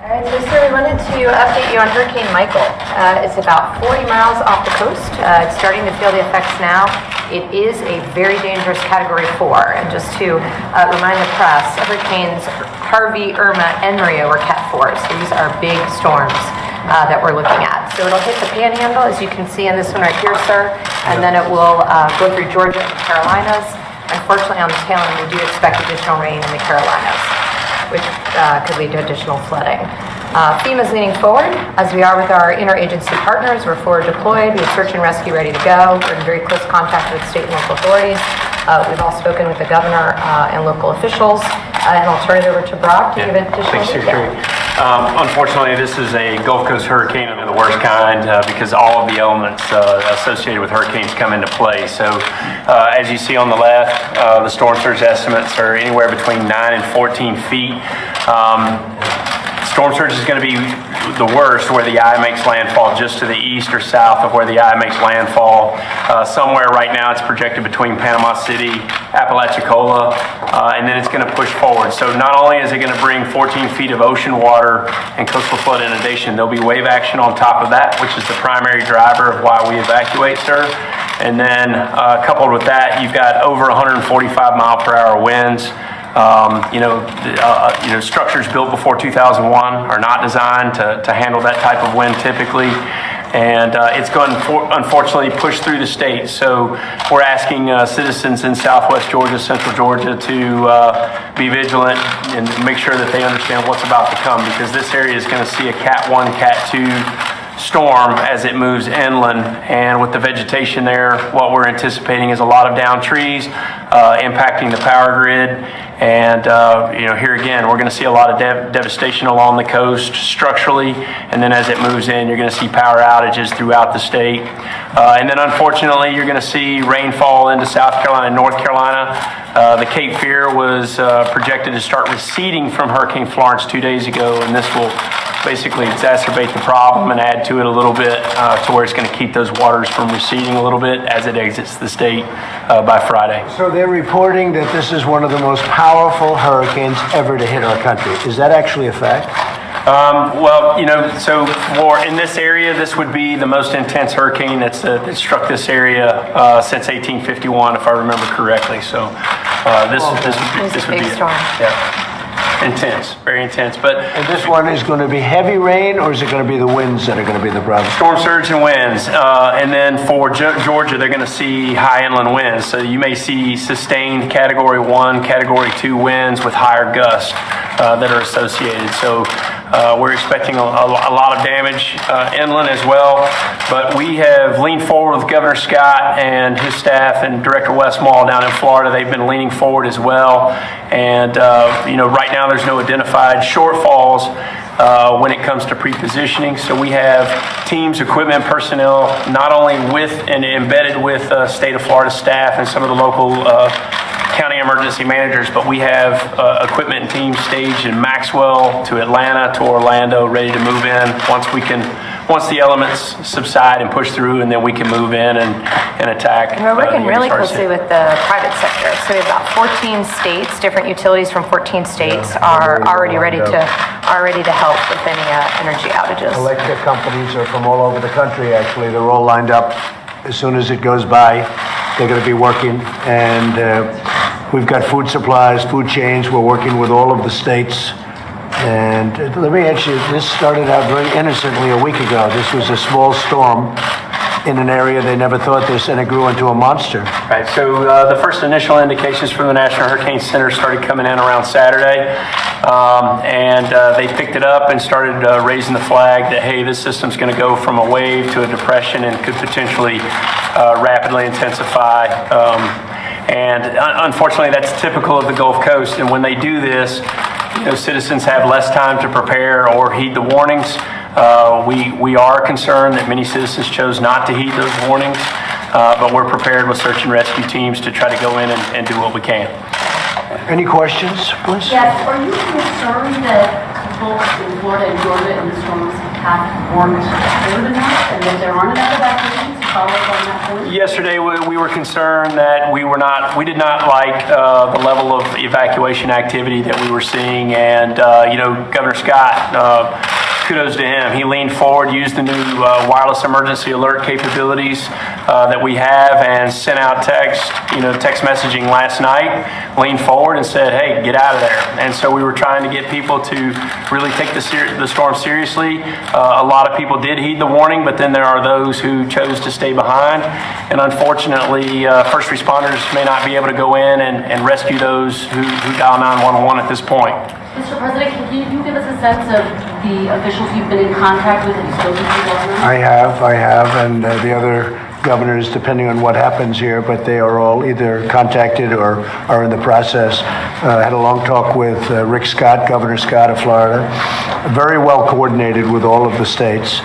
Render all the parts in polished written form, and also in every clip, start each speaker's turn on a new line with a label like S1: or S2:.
S1: All right, so we wanted to update you on Hurricane Michael. It's about 40 miles off the coast. It's starting to feel the effects now. It is a very dangerous Category 4. And just to remind the press, Hurricanes Harvey, Irma, and Maria were Cat 4s. So these are big storms that we're looking at. So it'll hit the Panhandle, as you can see in this one right here, sir, and then it will go through Georgia and the Carolinas. Unfortunately, on the tail end, we do expect additional rain in the Carolinas, which could lead to additional flooding. FEMA is leaning forward, as we are with our interagency partners. We're forward deployed. We have search and rescue ready to go. We're in very close contact with state and local authorities. We've all spoken with the governor and local officials. And I'll turn it over to Brock to give additional detail.
S2: Unfortunately, this is a Gulf Coast hurricane of the worst kind because all of the elements associated with hurricanes come into play. So as you see on the left, the storm surge estimates are anywhere between 9 and 14 feet. Storm surge is going to be the worst where the eye makes landfall, just to the east or south of where the eye makes landfall. Somewhere right now it's projected between Panama City, Apalachicola, and then it's going to push forward. So not only is it going to bring 14 feet of ocean water and coastal flood inundation, there'll be wave action on top of that, which is the primary driver of why we evacuate, sir. And then coupled with that, you've got over 145 mile per hour winds. Structures built before 2001 are not designed to handle that type of wind typically. And it's going to unfortunately push through the state. So we're asking citizens in Southwest Georgia, Central Georgia to be vigilant and make sure that they understand what's about to come, because this area is going to see a Cat 1, Cat 2 storm as it moves inland. And with the vegetation there, what we're anticipating is a lot of downed trees impacting the power grid. And here again, we're going to see a lot of devastation along the coast structurally, and then as it moves in, you're going to see power outages throughout the state. And then unfortunately, you're going to see rainfall into South Carolina and North Carolina. The Cape Fear was projected to start receding from Hurricane Florence 2 days ago, and this will basically exacerbate the problem and add to it a little bit to where it's going to keep those waters from receding a little bit as it exits the state by Friday.
S3: So they're reporting that this is one of the most powerful hurricanes ever to hit our country. Is that actually a fact?
S2: So in this area, this would be the most intense hurricane that struck this area since 1851, if I remember correctly. So this would be
S1: a big storm.
S2: Yeah. Intense, very intense.
S3: And this one is going to be heavy rain, or is it going to be the winds that are going to be the problem?
S2: Storm surge and winds. And then for Georgia, they're going to see high inland winds. So you may see sustained Category 1, Category 2 winds with higher gusts that are associated. So we're expecting a lot of damage inland as well. But we have leaned forward with Governor Scott and his staff and Director Westmall down in Florida. They've been leaning forward as well. And, right now there's no identified shortfalls when it comes to pre-positioning. So we have teams, equipment, personnel, not only with and embedded with state of Florida staff and some of the local county emergency managers, but we have equipment and teams staged in Maxwell to Atlanta to Orlando, ready to move in once the elements subside and push through, and then we can move in and attack.
S1: And we're working really closely with the private sector. So we have about 14 states, different utilities from 14 states are already ready to help with any energy outages.
S3: Electric companies are from all over the country, actually. They're all lined up. As soon as it goes by, they're going to be working. And we've got food supplies, food chains. We're working with all of the states. And let me ask you, this started out very innocently a week ago. This was a small storm in an area they never thought this, and it grew into a monster.
S2: Right, so the first initial indications from the National Hurricane Center started coming in around Saturday, and they picked it up and started raising the flag that, hey, this system's going to go from a wave to a depression and could potentially rapidly intensify. And unfortunately, that's typical of the Gulf Coast, and when they do this, citizens have less time to prepare or heed the warnings. We are concerned that many citizens chose not to heed those warnings, but we're prepared with search and rescue teams to try to go in and do what we can.
S3: Any questions, please?
S4: Yes. Are you concerned that folks in Florida and Georgia in the storms have weren't prepared enough and that there aren't enough evacuations? follow up on that point?
S2: Yesterday, we were concerned that we did not like the level of evacuation activity that we were seeing, and Governor Scott, kudos to him. He leaned forward, used the new wireless emergency alert capabilities that we have, and sent out text messaging last night, leaned forward and said, hey, get out of there. And so we were trying to get people to really take the storm seriously. A lot of people did heed the warning, but then there are those who chose to stay behind. And unfortunately, first responders may not be able to go in and rescue those who dial 911 at this point.
S4: Mr. President, can you give us a sense of the officials you've been in contact with and spoken to governor?
S3: I have, and the other governors, depending on what happens here, but they are all either contacted or are in the process. Had a long talk with Rick Scott, Governor Scott of Florida, very well coordinated with all of the states.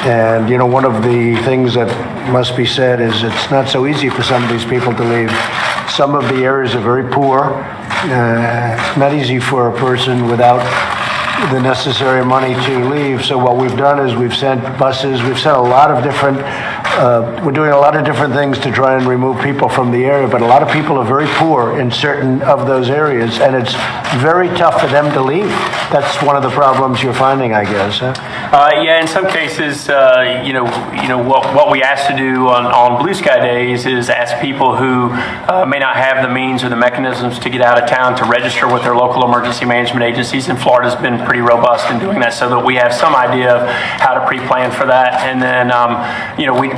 S3: And, one of the things that must be said is it's not so easy for some of these people to leave. Some of the areas are very poor. It's not easy for a person without the necessary money to leave. So what we've done is we've sent buses, we've sent a lot of different, we're doing a lot of different things to try and remove people from the area, but a lot of people are very poor in certain of those areas, and it's very tough for them to leave. That's one of the problems you're finding, I guess. Huh?
S2: Yeah, in some cases, what we ask to do on Blue Sky Days is ask people who may not have the means or the mechanisms to get out of town to register with their local emergency management agencies, and Florida's been pretty robust in doing that so that we have some idea of how to pre-plan for that. And then,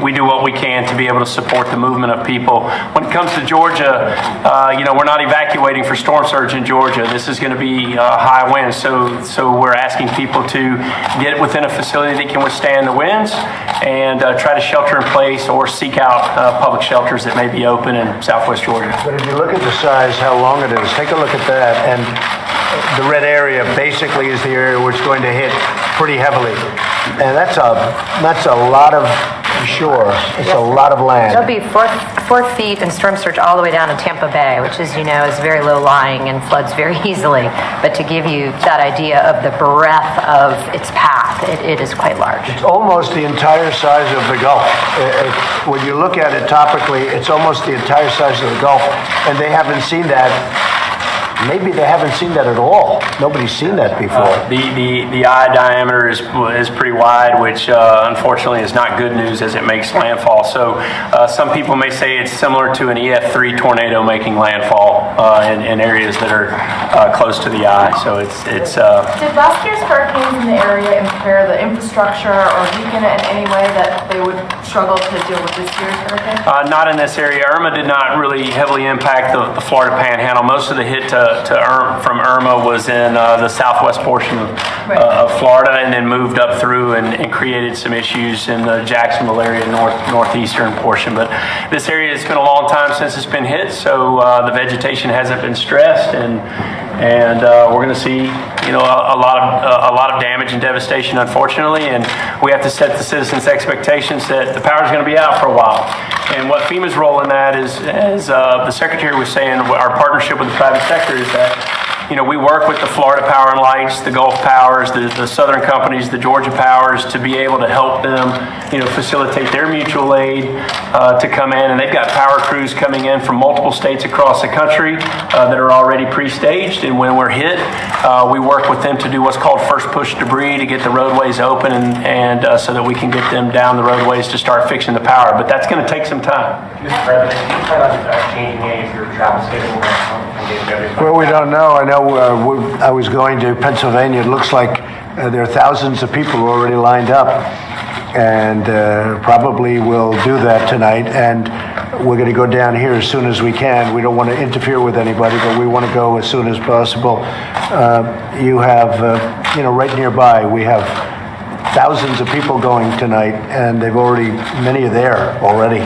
S2: we do what we can to be able to support the movement of people. When it comes to Georgia, we're not evacuating for storm surge in Georgia. This is going to be high winds, so we're asking people to get within a facility that can withstand the winds and try to shelter in place or seek out public shelters that may be open in Southwest Georgia.
S3: But if you look at the size, how long it is, take a look at that, and the red area basically is the area where it's going to hit pretty heavily. And that's a lot of shore. It's a lot of land.
S1: There'll be 4 feet in storm surge all the way down to Tampa Bay, which is very low lying and floods very easily. But to give you that idea of the breadth of its path, it is quite large.
S3: It's almost the entire size of the Gulf. When you look at it topically, it's almost the entire size of the Gulf, and they haven't seen that. Maybe they haven't seen that at all. Nobody's seen that before.
S2: The eye diameter is pretty wide, which unfortunately is not good news as it makes landfall. So some people may say it's similar to an EF3 tornado making landfall in areas that are close to the eye. So it's.
S5: Did last year's hurricanes in the area impair the infrastructure or weaken it in any way that they would struggle to deal with this year's hurricane?
S2: Not in this area. Irma did not really heavily impact the Florida Panhandle. Most of the hit from Irma was in the southwest portion of Florida, and then moved up through and created some issues in the Jacksonville area, northeastern portion. But this area, it's been a long time since it's been hit, so the vegetation hasn't been stressed, and we're going to see a lot of damage and devastation, unfortunately. And we have to set the citizens' expectations that the power is going to be out for a while. And what FEMA's role in that is, as the Secretary was saying, our partnership with the private sector is that we work with the Florida Power and Lights, the Gulf Powers, the Southern companies, the Georgia Powers, to be able to help them, facilitate their mutual aid to come in. And they've got power crews coming in from multiple states across the country that are already pre-staged. And when we're hit, we work with them to do what's called first push debris to get the roadways open and so that we can get them down the roadways to start fixing the power. But that's going to take some time.
S6: Mr. President, do you plan on changing any of your travel schedule next month?
S3: Well, we don't know. I know I was going to Pennsylvania. It looks like there are thousands of people already lined up, and probably will do that tonight. And we're going to go down here as soon as we can. We don't want to interfere with anybody, but we want to go as soon as possible. You have, right nearby, we have thousands of people going tonight, and many are there already.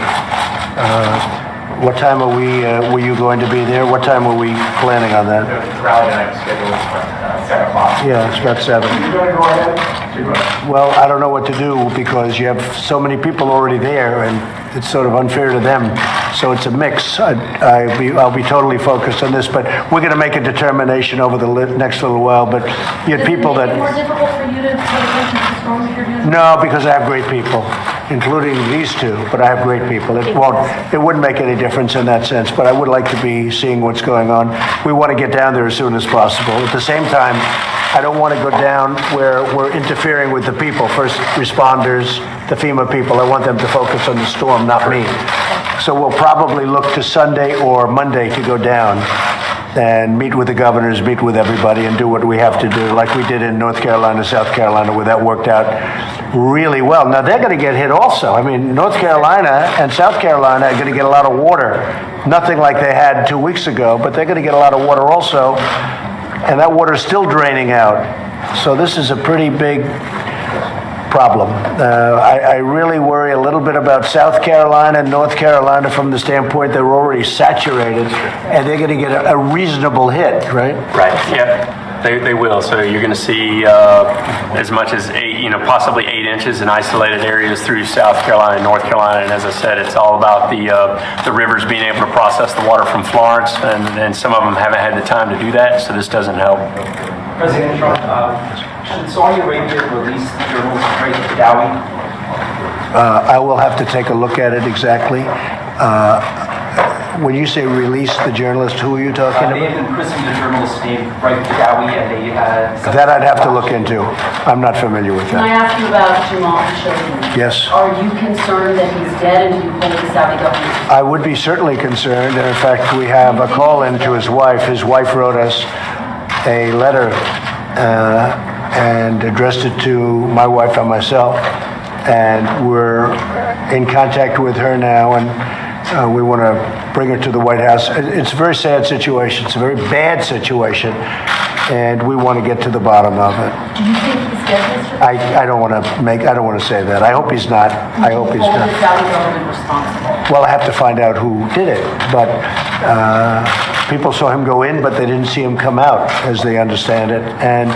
S3: What time were you going to be there? What time were we planning on that?
S6: The rally night schedule is for 7 o'clock.
S3: Yeah, it's about 7.
S6: You going to go ahead?
S3: Well, I don't know what to do because you have so many people already there, and it's sort of unfair to them. So it's a mix. I'll be totally focused on this, but we're going to make a determination over the next little while. But you had people that.
S4: Is it more difficult for you to pay attention to storms if you're doing?
S3: No, because I have great people. including these two, but I have great people. It wouldn't make any difference in that sense, but I would like to be seeing what's going on. We want to get down there as soon as possible. At the same time, I don't want to go down where we're interfering with the people, first responders, the FEMA people. I want them to focus on the storm, not me. So we'll probably look to Sunday or Monday to go down and meet with the governors, meet with everybody, and do what we have to do, like we did in North Carolina, South Carolina, where that worked out really well. Now, they're going to get hit also. I mean, North Carolina and South Carolina are going to get a lot of water. Nothing like they had 2 weeks ago, but they're going to get a lot of water also, and that water is still draining out. So this is a pretty big problem. I really worry a little bit about South Carolina and North Carolina from the standpoint they're already saturated, and they're going to get a reasonable hit, right?
S2: Right, yeah, they will. So you're going to see as much as possibly 8 inches in isolated areas through South Carolina and North Carolina. And as I said, it's all about the rivers being able to process the water from Florence, and some of them haven't had the time to do that, so this doesn't help.
S6: President Trump, should Saudi Arabia release the journalist Frank Badawi?
S3: I will have to take a look at it exactly. When you say release the journalist, who are you talking
S6: They
S3: about?
S6: have imprisoned a journalist named Frank Badawi, and they
S3: That I'd have to look into. I'm not familiar with
S4: Can I
S3: that.
S4: ask you about Jamal Khashoggi?
S3: Yes.
S4: Are you concerned that he's dead, and do you hold the Saudi government?
S3: I would be certainly concerned, and in fact, we have a call in to his wife. His wife wrote us a letter and addressed it to my wife and myself, and we're in contact with her now, and we want to bring her to the White House. It's a very sad situation. It's a very bad situation, and we want to get to the bottom of it.
S4: Do you think he's dead, Mr.
S3: I don't want to say that. I hope he's not. I hope he's
S4: Hold
S3: not.
S4: the Saudi government responsible?
S3: Well, I have to find out who did it, but people saw him go in, but they didn't see him come out, as they understand it, and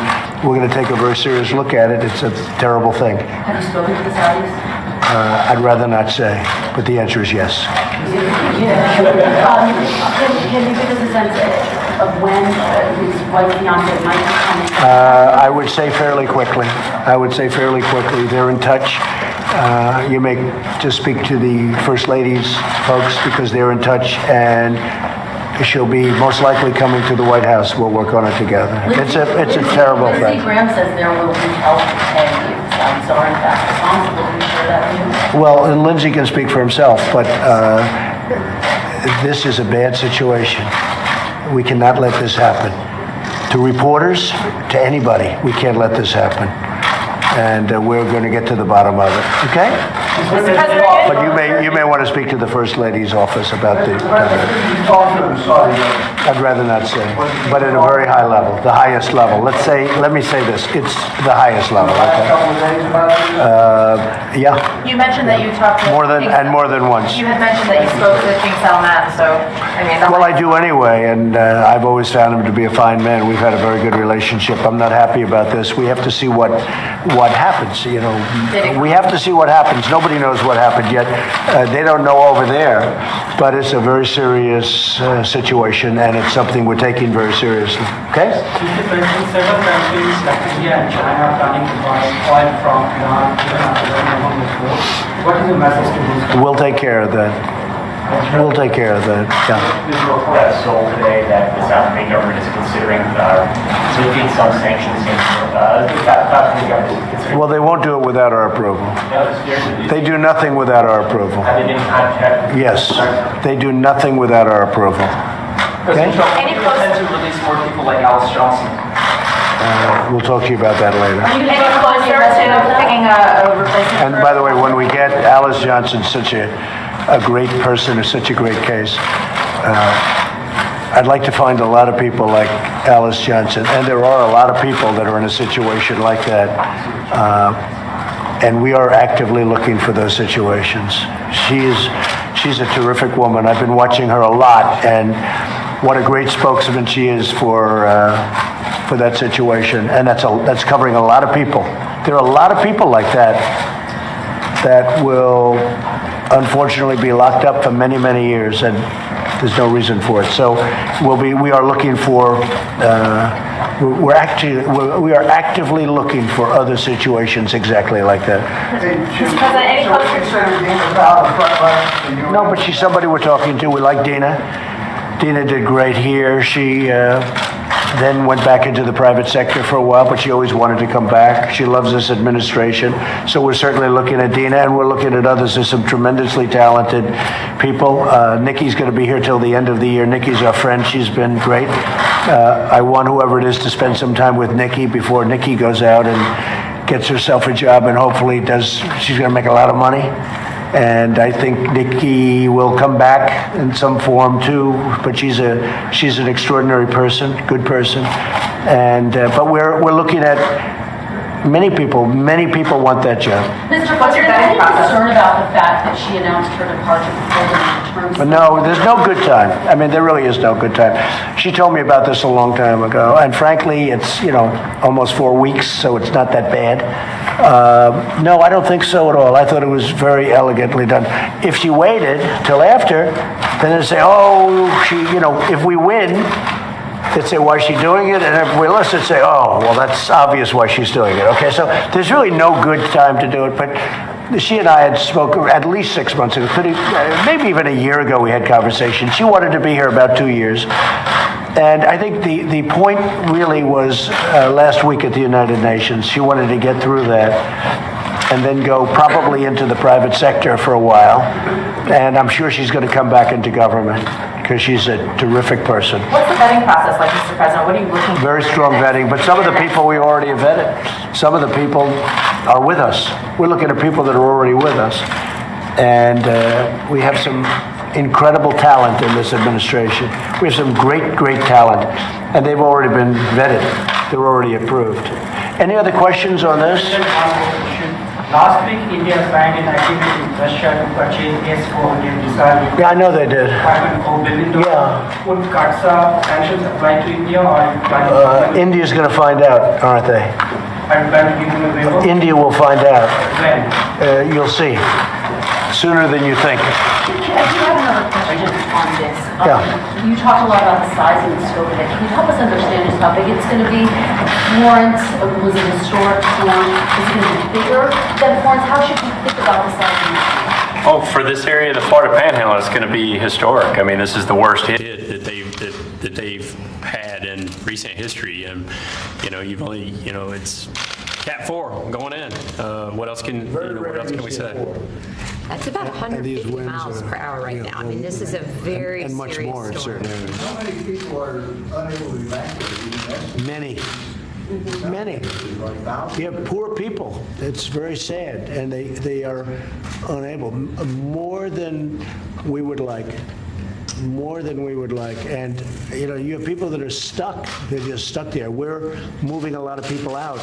S3: we're going to take a very serious look at it. It's a terrible thing.
S4: Have you spoken to the Saudis?
S3: I'd rather not say, but the answer is yes.
S4: Can you give us a sense of when his wife fiance might be coming?
S3: I would say fairly quickly. They're in touch. You may just speak to the First Lady's folks because they're in touch, and she'll be most likely coming to the White House. We'll work on it together. It's a terrible
S4: Lindsey
S3: thing.
S4: Graham says there will be help to pay if the Saudis are in fact responsible. Are you sure that?
S3: Well, and Lindsey can speak for himself, but this is a bad situation. We cannot let this happen. To reporters, to anybody, we can't let this happen. And we're going to get to the bottom of it. Okay?
S1: Mr. President,
S3: But you may want to speak to the First Lady's office about the. I'd rather not say, but at a very high level, the highest level. Let me say this: it's the highest level. Okay? Yeah,
S1: you mentioned that you talked to
S3: more than once.
S1: You had mentioned that you spoke to King Salman, so I mean.
S3: Well, I do anyway, and I've always found him to be a fine man. We've had a very good relationship. I'm not happy about this. We have to see what happens. You know, we have to see what happens. Nobody knows what happened yet. They don't know over there, but it's a very serious situation, and it's something we're taking very seriously. Okay?
S7: Mr. President, several countries like India and China are planning to buy oil from Iran even after the Homeland war. What is your message to those countries?
S3: We'll take care of that. We'll take care of that. Yeah.
S6: There's a report out of Seoul today that the South Korean government is considering lifting some sanctions against the South Korean government.
S3: Well, they won't do it without our approval. They do nothing without our approval.
S6: Have they been in contact?
S3: Yes, they do nothing without our approval.
S6: President Trump,
S1: Any
S6: do you intend to release more people like Alice Johnson?
S3: We'll talk to you about that later.
S4: Are you
S1: Any
S4: going to
S1: closer to picking a replacement?
S3: And by the way, when we get Alice Johnson, such a great person, or such a great case, I'd like to find a lot of people like Alice Johnson, and there are a lot of people that are in a situation like that, and we are actively looking for those situations. She's a terrific woman. I've been watching her a lot, and what a great spokesman she is for that situation, and that's covering a lot of people. There are a lot of people like that will unfortunately be locked up for many, many years, and there's no reason for it. So we are looking for we are actively looking for other situations exactly like that.
S5: Mr. President, any comments?
S3: No, but she's somebody we're talking to. We like Dina. Dina did great here. She then went back into the private sector for a while, but she always wanted to come back. She loves this administration. So we're certainly looking at Dina, and we're looking at others. There's some tremendously talented people. Nikki's going to be here till the end of the year. Nikki's our friend. She's been great. I want whoever it is to spend some time with Nikki before Nikki goes out and gets herself a job, and hopefully she's going to make a lot of money. And I think Nikki will come back in some form too, but she's an extraordinary person, good person. And but we're looking at many people want that job.
S4: Mr. President, are you concerned about the fact that she announced her departure before the term?
S3: But no, there's no good time. I mean, there really is no good time. She told me about this a long time ago, and frankly, it's almost 4 weeks, so it's not that bad. No, I don't think so at all. I thought it was very elegantly done. If she waited till after, then they'd say, oh, if we win, they'd say, why is she doing it? And if we lose, they'd say, oh, well, that's obvious why she's doing it. Okay, so there's really no good time to do it. But she and I had spoken at least 6 months ago, maybe even a year ago we had conversations. She wanted to be here about 2 years. And I think the point really was last week at the United Nations. She wanted to get through that and then go probably into the private sector for a while. And I'm sure she's going to come back into government because she's a terrific person.
S5: What's the vetting process like, Mr. President? What are you looking for?
S3: Very strong vetting, but some of the people we already have vetted. Some of the people are with us. We're looking at people that are already with us. And we have some incredible talent in this administration. We have some great talent, and they've already been vetted. They're already approved. Any other questions on this?
S7: Last week, India signed an agreement with Russia to purchase S-400 missiles.
S3: Yeah, I know they did.
S7: $5.4 billion.
S3: Yeah.
S7: Would CARSA sanctions apply to India, or are you planning to
S3: India's going to find out, aren't they?
S7: Are you planning to give them a waiver?
S3: India will find out.
S7: When?
S3: You'll see. Sooner than you think.
S4: I do have another question on this.
S3: Yeah.
S4: You talked a lot about the size and the scope of it. Can you help us understand just how big it's going to be? Florence was a historic storm. Is it going to be bigger than Florence? How should we think about the size and the scope?
S2: Oh, for this area, the Florida Panhandle, it's going to be historic. I mean, this is the worst hit that they've had in recent history, and you've only it's Cat 4 going in. What else can we say?
S1: That's about 150 miles per hour right now. I mean, this is a very
S3: and much
S1: serious
S3: more in
S1: storm.
S3: certain areas.
S8: How many people are unable to evacuate?
S3: Many. You have poor people. It's very sad, and they are unable. More than we would like. More than we would like. And you have people that are stuck. They're just stuck there. We're moving a lot of people out.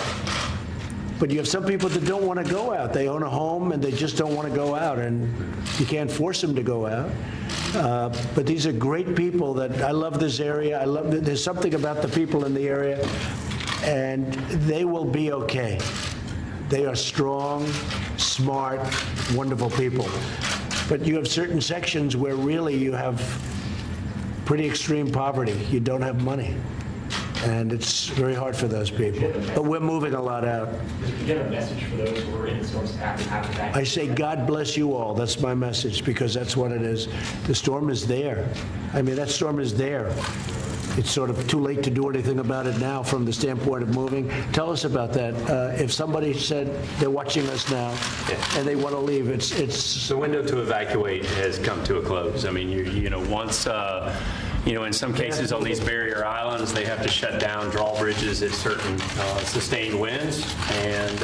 S3: But you have some people that don't want to go out. They own a home and they just don't want to go out, and you can't force them to go out. But these are great people that I love this area. There's something about the people in the area, and they will be okay. They are strong, smart, wonderful people. But you have certain sections where really you have pretty extreme poverty. You don't have money. And it's very hard for those people. But we're moving a lot out.
S6: Do you have a message for those who are in the storms after that?
S3: I say, God bless you all. That's my message, because that's what it is. The storm is there. I mean, that storm is there. It's sort of too late to do anything about it now from the standpoint of moving. Tell us about that. If somebody said they're watching us now and they want to leave, it's
S2: The window to evacuate has come to a close. I mean, once in some cases on these barrier islands, they have to shut down drawbridges at certain sustained winds. And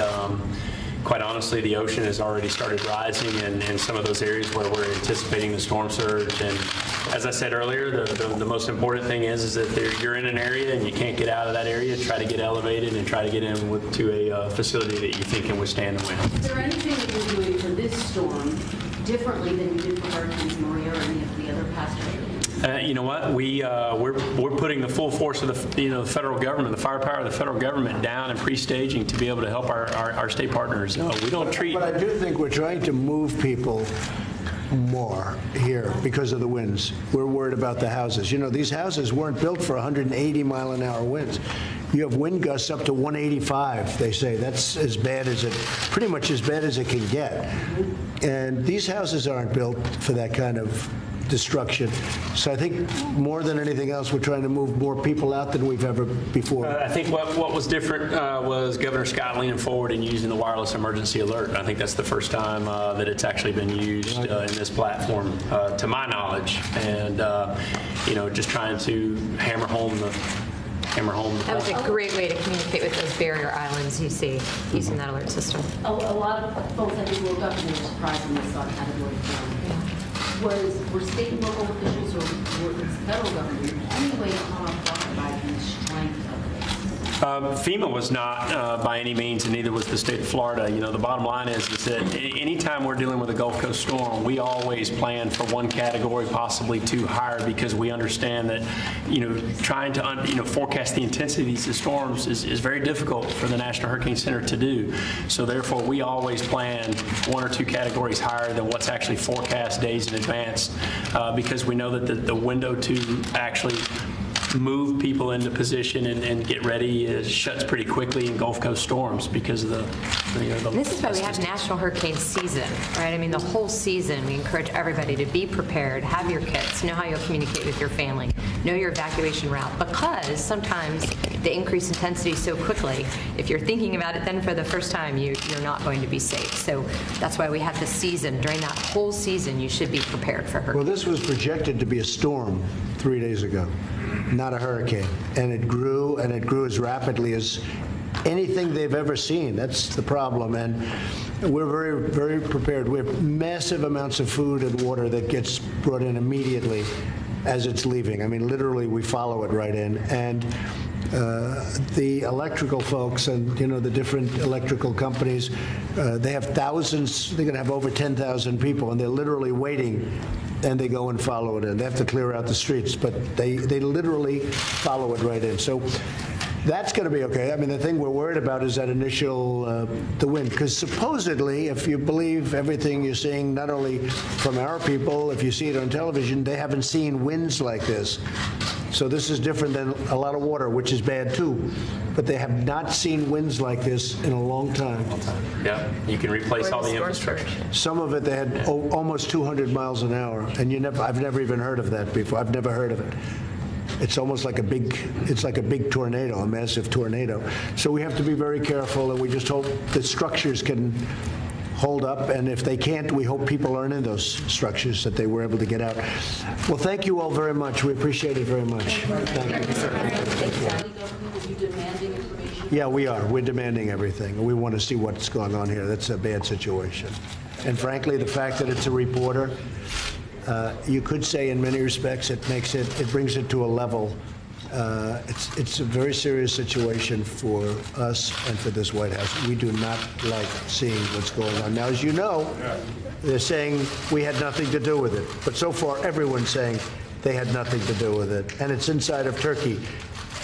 S2: quite honestly, the ocean has already started rising in some of those areas where we're anticipating the storm surge. And as I said earlier, the most important thing is that you're in an area and you can't get out of that area. Try to get elevated and try to get in to a facility that you think can withstand the wind.
S4: Is there anything that you're doing for this storm differently than you did for Hurricanes Maria or any of the other past hurricanes?
S2: You know what? We're putting the full force of the federal government, the firepower of the federal government down and pre-staging to be able to help our state partners. We don't treat.
S3: But I do think we're trying to move people more here because of the winds. We're worried about the houses. You know, these houses weren't built for 180-mile-an-hour winds. You have wind gusts up to 185, they say. That's as bad as it, pretty much as bad as it can get. And these houses aren't built for that kind of destruction. So I think more than anything else, we're trying to move more people out than we've ever before.
S2: I think what was different was Governor Scott leaning forward and using the wireless emergency alert. I think that's the first time that it's actually been used in this platform, to my knowledge, and just trying to hammer home the.
S1: That was a great way to communicate with those barrier islands you see using that alert system.
S4: A lot of folks I think woke up and they were surprised when they saw Category 4. Were state and local officials or the federal government in any way quantified by the strength of this?
S2: FEMA was not by any means, and neither was the state of Florida. You know, the bottom line is that anytime we're dealing with a Gulf Coast storm, we always plan for one category, possibly two higher, because we understand that, trying to, forecast the intensity of these storms is very difficult for the National Hurricane Center to do. So therefore, we always plan one or two categories higher than what's actually forecast days in advance, because we know that the window to actually move people into position and get ready shuts pretty quickly in Gulf Coast storms because of the
S1: This is why we have National Hurricane Season, right? I mean, the whole season, we encourage everybody to be prepared, have your kits, know how you'll communicate with your family, know your evacuation route, because sometimes the increased intensity so quickly, if you're thinking about it then for the first time, you're not going to be safe. So that's why we have the season. During that whole season, you should be prepared for hurricane.
S3: Well, this was projected to be a storm 3 days ago, not a hurricane. And it grew as rapidly as anything they've ever seen. That's the problem. And we're very, very prepared. We have massive amounts of food and water that gets brought in immediately as it's leaving. I mean, literally, we follow it right in. And the electrical folks and, the different electrical companies, they have thousands, they're going to have over 10,000 people, and they're literally waiting, and they go and follow it in. They have to clear out the streets, but they literally follow it right in. So that's going to be okay. I mean, the thing we're worried about is that initial, the wind, because supposedly, if you believe everything you're seeing, not only from our people, if you see it on television, they haven't seen winds like this. So this is different than a lot of water, which is bad too. But they have not seen winds like this in a long time.
S2: Yeah, you can replace all the infrastructure.
S3: Some of it, they had almost 200 miles an hour, and I've never even heard of that before. I've never heard of it. It's almost like it's like a big tornado, a massive tornado. So we have to be very careful, and we just hope the structures can hold up, and if they can't, we hope people aren't in those structures, that they were able to get out. Well, thank you all very much. We appreciate it very much. Thank
S4: you demanding information?
S3: Yeah, we are. We're demanding everything. We want to see what's going on here. That's a bad situation. And frankly, the fact that it's a reporter, you could say in many respects it brings it to a level. It's a very serious situation for us and for this White House. We do not like seeing what's going on. Now, as you know, they're saying we had nothing to do with it. But so far, everyone's saying they had nothing to do with it. And it's inside of Turkey.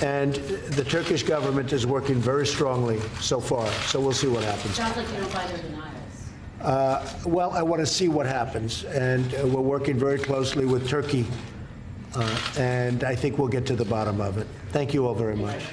S3: And the Turkish government is working very strongly so far. So we'll see what happens.
S4: Sounds like you don't buy their denials.
S3: Well, I want to see what happens. And we're working very closely with Turkey. And I think we'll get to the bottom of it. Thank you all very much.